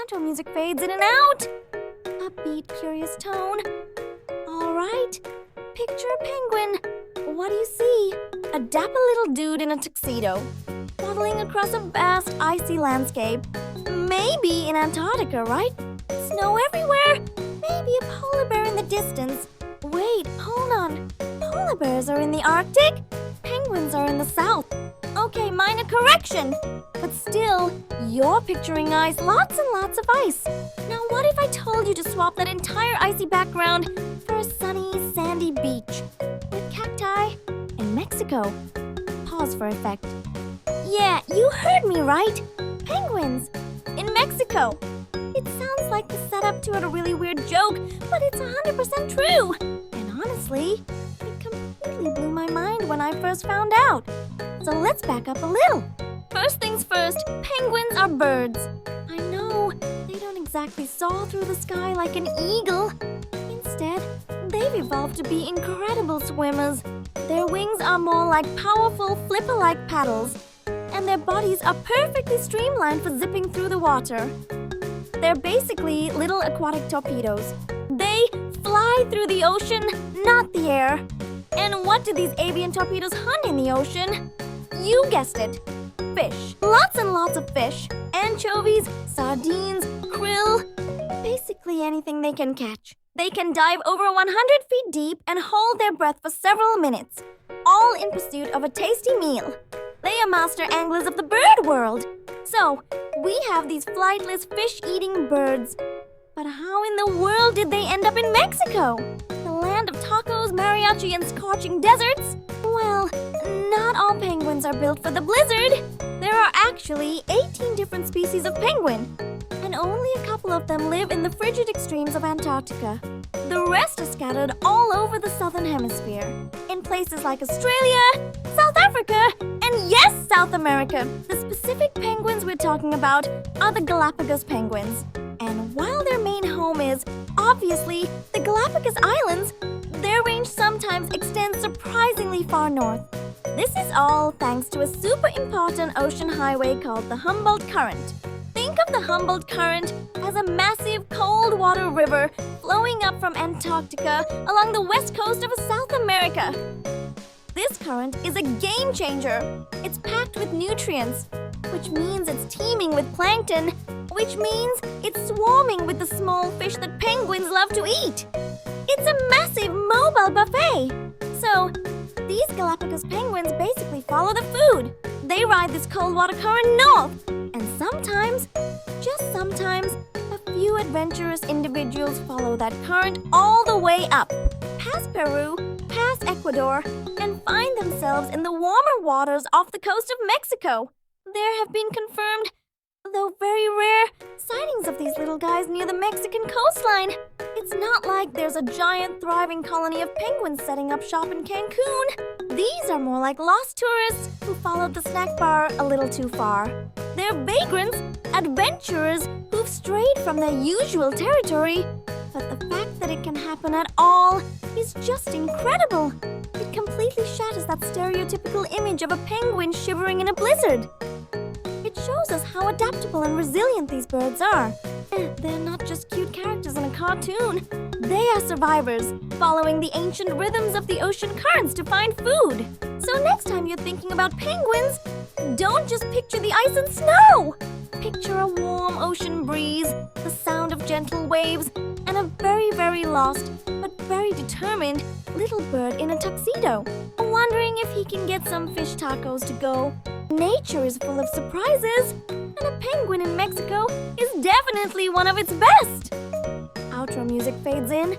outro music fades in and out. Upbeat, curious tone. All right, picture a penguin. What do you see? A dapper little dude in a tuxedo, waddling across a vast, icy landscape. Maybe in Antarctica, right? Snow everywhere. Maybe a polar bear in the distance. Wait, hold on. Polar bears are in the Arctic? Penguins are in the South. Okay, minor correction. But still, you're picturing ice, lots and lots of ice. Now what if I told you to swap that entire icy background for a sunny, sandy beach with cacti in Mexico? Pause for effect. Yeah, you heard me right. Penguins in Mexico. It sounds like the setup to a really weird joke, but it's 100% true. And honestly, it completely blew my mind when I first found out. So let's back up a little. First things first, penguins are birds. I know, they don't exactly soar through the sky like an eagle. Instead, they've evolved to be incredible swimmers. Their wings are more like powerful flipper-like paddles, and their bodies are perfectly streamlined for zipping through the water. They're basically little aquatic torpedoes. They fly through the ocean, not the air. And what do these avian torpedoes hunt in the ocean? You guessed it. Fish. Lots and lots of fish. Anchovies, sardines, krill. Basically anything they can catch. They can dive over 100 feet deep and hold their breath for several minutes, all in pursuit of a tasty meal. They are master anglers of the bird world. So, we have these flightless fish-eating birds. But how in the world did they end up in Mexico? The land of tacos, mariachi, and scorching deserts? Well, not all penguins are built for the blizzard. There are actually 18 different species of penguin, and only a couple of them live in the frigid extremes of Antarctica. The rest are scattered all over the southern hemisphere, in places like Australia, South Africa, and yes, South America. The specific penguins we're talking about are the Galapagos penguins. And while their main home is, obviously, the Galapagos Islands, their range sometimes extends surprisingly far north. This is all thanks to a super important ocean highway called the Humboldt Current. Think of the Humboldt Current as a massive cold water river flowing up from Antarctica along the west coast of South America. This current is a game changer. It's packed with nutrients, which means it's teeming with plankton, which means it's swarming with the small fish that penguins love to eat. It's a massive mobile buffet. So, these Galapagos penguins basically follow the food. They ride this cold water current north. And sometimes, just sometimes, a few adventurous individuals follow that current all the way up, past Peru, past Ecuador, and find themselves in the warmer waters off the coast of Mexico. There have been confirmed, though very rare, sightings of these little guys near the Mexican coastline. It's not like there's a giant thriving colony of penguins setting up shop in Cancun. These are more like lost tourists who followed the snack bar a little too far. They're vagrants, adventurers who've strayed from their usual territory. But the fact that it can happen at all is just incredible. It completely shatters that stereotypical image of a penguin shivering in a blizzard. It shows us how adaptable and resilient these birds are. They're not just cute characters in a cartoon. They are survivors, following the ancient rhythms of the ocean currents to find food. So next time you're thinking about penguins, don't just picture the ice and snow. Picture a warm ocean breeze, the sound of gentle waves, and a very, very lost, but very determined little bird in a tuxedo, wondering if he can get some fish tacos to go. Nature is full of surprises, and a penguin in Mexico is definitely one of its best. Outro music fades in.